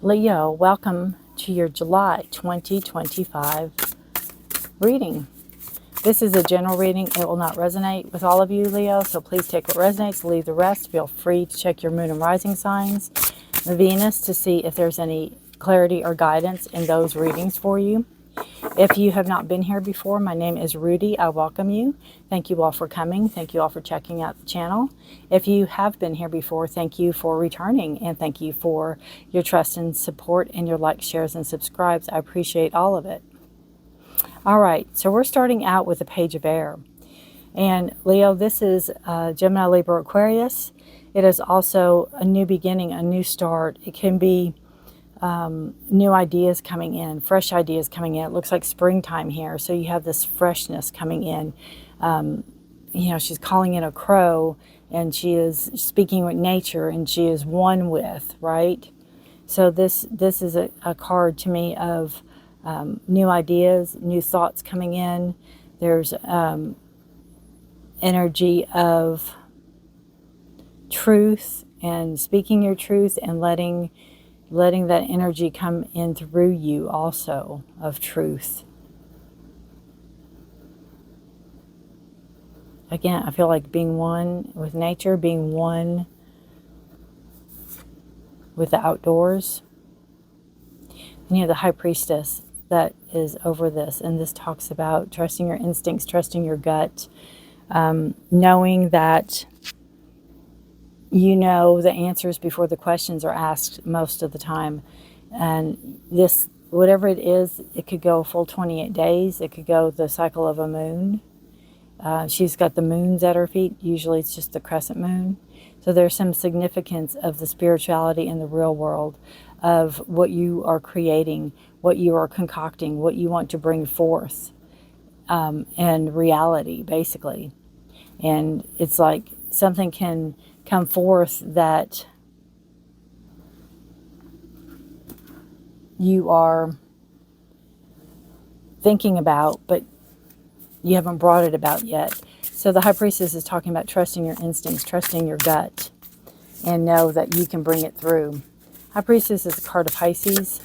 Leo, welcome to your July 2025 reading. This is a general reading. It will not resonate with all of you, Leo, so please take what resonates, leave the rest. Feel free to check your moon and rising signs, the Venus, to see if there's any clarity or guidance in those readings for you. If you have not been here before, my name is Rudi. I welcome you. Thank you all for coming. Thank you all for checking out the channel. If you have been here before, thank you for returning, and thank you for your trust and support and your likes, shares, and subscribes. I appreciate all of it. All right, so we're starting out with the Page of Air. And Leo, this is Gemini, Libra, Aquarius. It is also a new beginning, a new start. It can be new ideas coming in, fresh ideas coming in. It looks like springtime here, so you have this freshness coming in. You know, she's calling in a crow, and she is speaking with nature, and she is one with, right? So this is a card to me of new ideas, new thoughts coming in. There's energy of truth and speaking your truth and letting that energy come in through you also, of truth. Again, I feel like being one with nature, being one with the outdoors. And you have the High Priestess that is over this, and this talks about trusting your instincts, trusting your gut, knowing that you know the answers before the questions are asked most of the time. And this, whatever it is, it could go a full 28 days. It could go the cycle of a moon. She's got the moons at her feet. Usually it's just the crescent moon. So there's some significance of the spirituality in the real world, of what you are creating, what you are concocting, what you want to bring forth, and reality, basically. And it's like something can come forth that you are thinking about, but you haven't brought it about yet. So the High Priestess is talking about trusting your instincts, trusting your gut, and know that you can bring it through. High Priestess is a card of Pisces.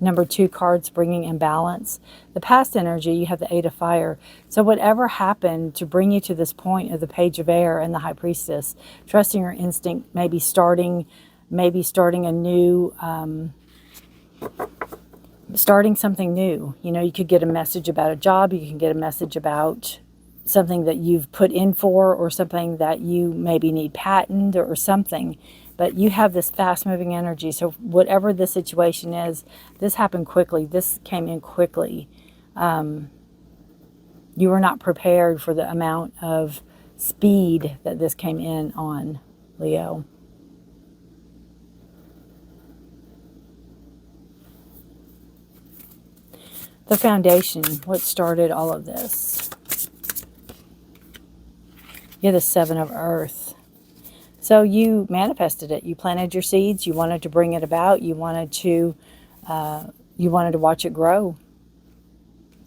Number 2 cards, bringing imbalance. The past energy, you have the 8 of Fire. So whatever happened to bring you to this point of the Page of Air and the High Priestess, trusting your instinct, maybe starting a new, starting something new. You know, you could get a message about a job. You can get a message about something that you've put in for, or something that you maybe need patented or something. But you have this fast-moving energy. So whatever the situation is, this happened quickly. This came in quickly. You were not prepared for the amount of speed that this came in on, Leo. The foundation, what started all of this? You're the 7 of Earth. So you manifested it. You planted your seeds. You wanted to bring it about. You wanted to watch it grow.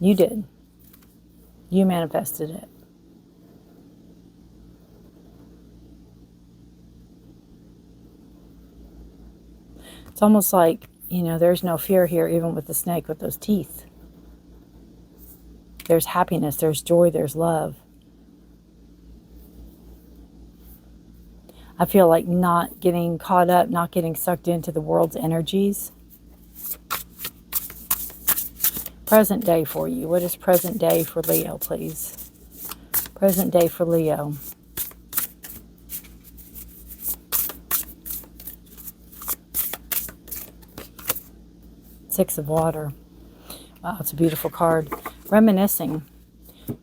You did. You manifested it. It's almost like, you know, there's no fear here, even with the snake with those teeth. There's happiness, there's joy, there's love. I feel like not getting caught up, not getting sucked into the world's energies. Present day for you. What is present day for Leo, please? Present day for Leo. Six of Water. Wow, it's a beautiful card. Reminiscing.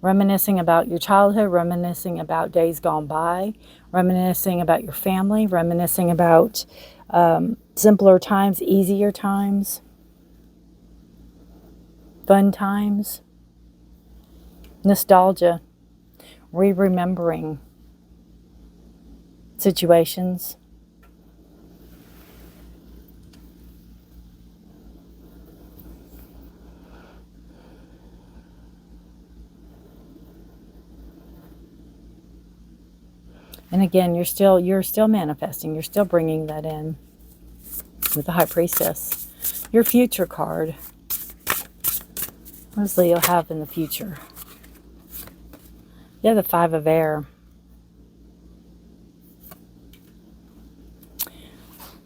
Reminiscing about your childhood, reminiscing about days gone by, reminiscing about your family, reminiscing about simpler times, easier times, fun times, nostalgia, remembering situations. And again, you're still manifesting. You're still bringing that in. with the High Priestess. Your future card. What does Leo have in the future? You have the Five of Air.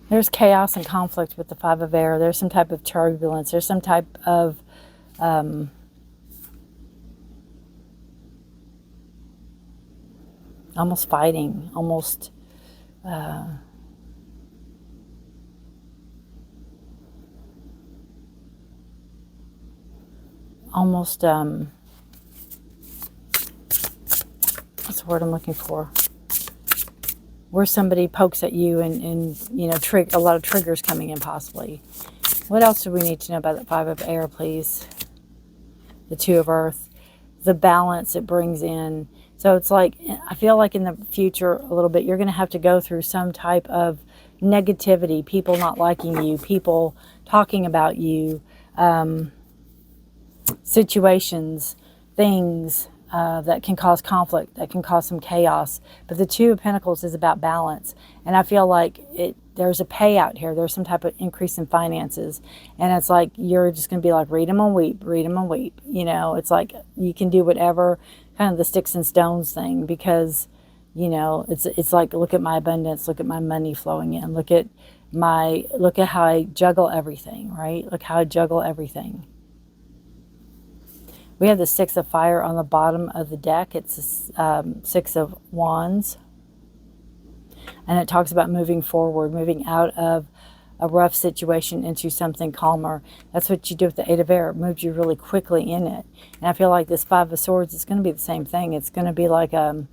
There's chaos and conflict with the Five of Air. There's some type of turbulence. There's some type of almost fighting, almost what's the word I'm looking for? Where somebody pokes at you and you know, a lot of triggers coming in possibly. What else do we need to know about the Five of Air, please? The Two of Earth. The balance it brings in. So it's like, I feel like in the future a little bit, you're going to have to go through some type of negativity. People not liking you. People talking about you. Situations, things that can cause conflict, that can cause some chaos. But the Two of Pentacles is about balance. And I feel like there's a payout here. There's some type of increase in finances. And it's like, you're just going to be like, read them and weep, read them and weep. You know, it's like you can do whatever, kind of the sticks and stones thing, because, you know, it's like, look at my abundance, look at my money flowing in, look at how I juggle everything, right? Look how I juggle everything. We have the Six of Fire on the bottom of the deck. It's Six of Wands. And it talks about moving forward, moving out of a rough situation into something calmer. That's what you do with the Eight of Air. It moves you really quickly in it. And I feel like this Five of Swords is going to be the same thing. It's going to be like, what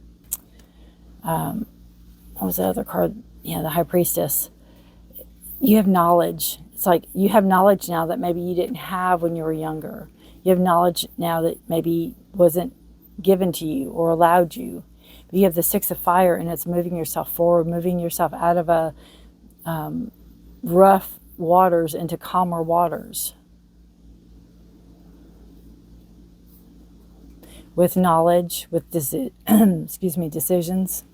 was the other card? Yeah, the High Priestess. You have knowledge. It's like you have knowledge now that maybe you didn't have when you were younger. You have knowledge now that maybe wasn't given to you or allowed you. But you have the Six of Fire, and it's moving yourself forward, moving yourself out of a rough waters into calmer waters. With knowledge, with decisions.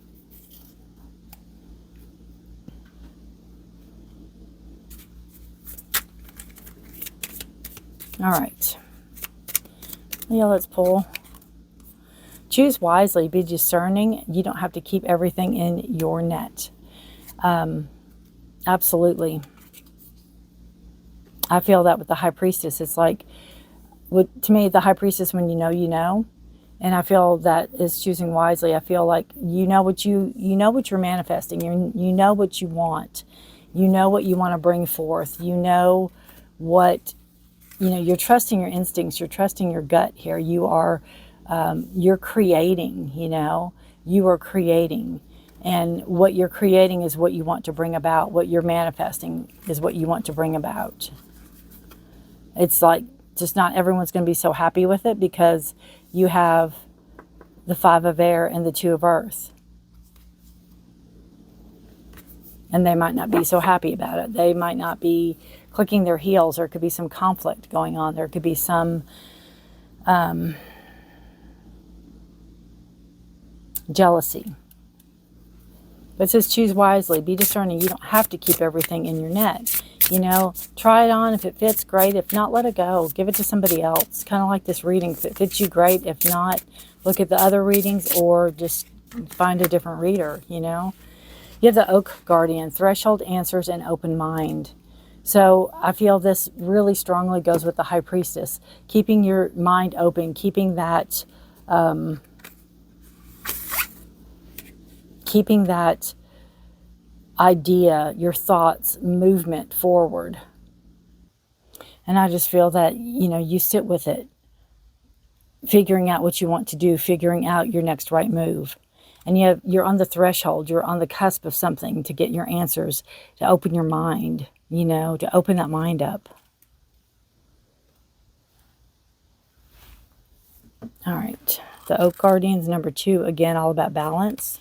All right. Yeah, let's pull. Choose wisely. Be discerning. You don't have to keep everything in your net. Absolutely. I feel that with the High Priestess. It's like, to me, the High Priestess, when you know, you know. And I feel that is choosing wisely. I feel like you know what you're manifesting. You know what you want. You know what you want to bring forth. You know what... You know, you're trusting your instincts. You're trusting your gut here. You are, you're creating, you know. You are creating. And what you're creating is what you want to bring about. What you're manifesting is what you want to bring about. It's like, just not everyone's going to be so happy with it, because you have the Five of Air and the Two of Earth. And they might not be so happy about it. They might not be clicking their heels. There could be some conflict going on. There could be some jealousy. But it says choose wisely. Be discerning. You don't have to keep everything in your net. You know, try it on. If it fits, great. If not, let it go. Give it to somebody else. Kind of like this reading. If it fits you, great. If not, look at the other readings or just find a different reader, you know. You have the Oak Guardian. Threshold, answers, and open mind. So I feel this really strongly goes with the High Priestess. Keeping your mind open, keeping that idea, your thoughts, movement forward. And I just feel that, you know, you sit with it, figuring out what you want to do, figuring out your next right move. And you're on the threshold, you're on the cusp of something to get your answers, to open your mind. You know, to open that mind up. All right. The Oak Guardians, number 2. Again, all about balance.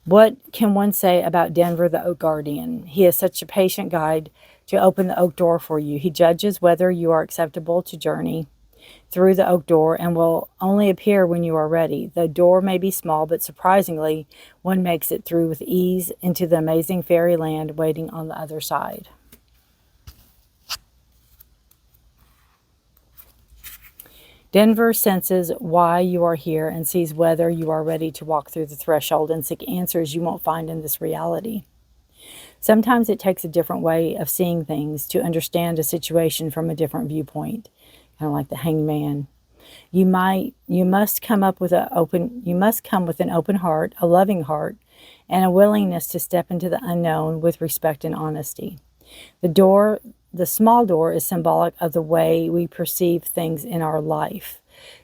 What can one say about Denver, the Oak Guardian? He is such a patient guide to open the oak door for you. He judges whether you are acceptable to journey. through the oak door and will only appear when you are ready. The door may be small, but surprisingly, one makes it through with ease into the amazing fairyland waiting on the other side. Denver senses why you are here and sees whether you are ready to walk through the threshold and seek answers you won't find in this reality. Sometimes it takes a different way of seeing things to understand a situation from a different viewpoint, kind of like the hangman. You must come with an open heart, a loving heart, and a willingness to step into the unknown with respect and honesty. The small door is symbolic of the way we perceive things in our life.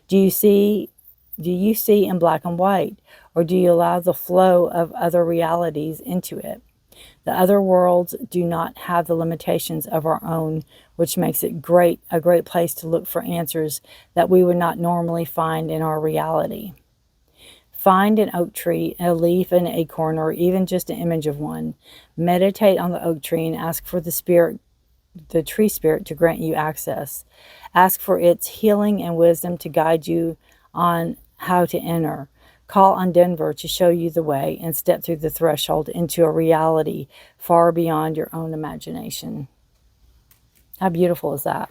Do you see in black and white, or do you allow the flow of other realities into it? The other worlds do not have the limitations of our own, which makes it a great place to look for answers that we would not normally find in our reality. Find an oak tree, a leaf, an acorn, or even just an image of one. Meditate on the oak tree and ask for the tree spirit to grant you access. Ask for its healing and wisdom to guide you on how to enter. Call on Denver to show you the way and step through the threshold into a reality far beyond your own imagination. How beautiful is that?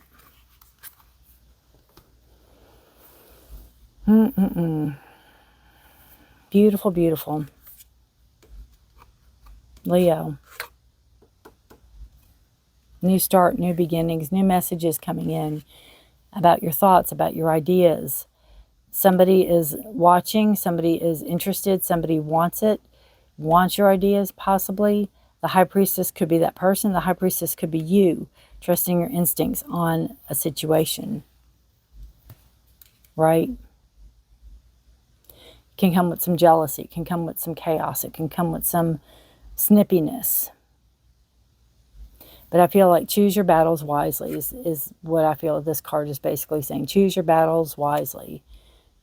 Beautiful, beautiful. Leo. New start, new beginnings, new messages coming in about your thoughts, about your ideas. Somebody is watching, somebody is interested, somebody wants your ideas possibly. The High Priestess could be that person. The High Priestess could be you, trusting your instincts on a situation. Right? It can come with some jealousy. It can come with some chaos. It can come with some snippiness. But I feel like choose your battles wisely is what I feel this card is basically saying. Choose your battles wisely.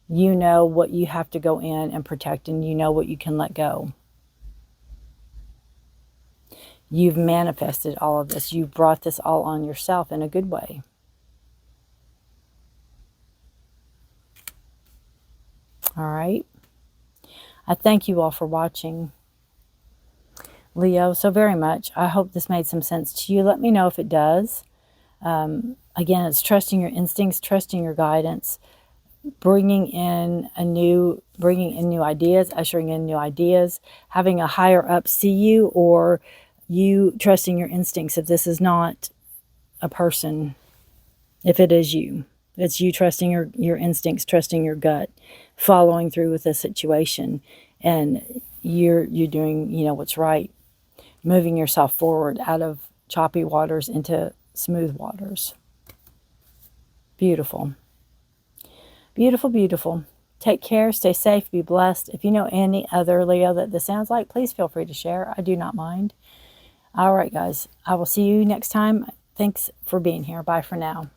You know what you have to go in and protect, and you know what you can let go. You've manifested all of this. You've brought this all on yourself in a good way. All right. I thank you all for watching, Leo, so very much. I hope this made some sense to you. Let me know if it does. Again, it's trusting your instincts, trusting your guidance, bringing in new ideas, ushering in new ideas, having a higher up see you, or you trusting your instincts. If this is not a person, if it is you, it's you trusting your instincts, trusting your gut, following through with the situation, and you're doing what's right, moving yourself forward out of choppy waters into smooth waters. Beautiful. Beautiful, beautiful. Take care, stay safe, be blessed. If you know any other Leo that this sounds like, please feel free to share. I do not mind. All right, guys. I will see you next time. Thanks for being here. Bye for now.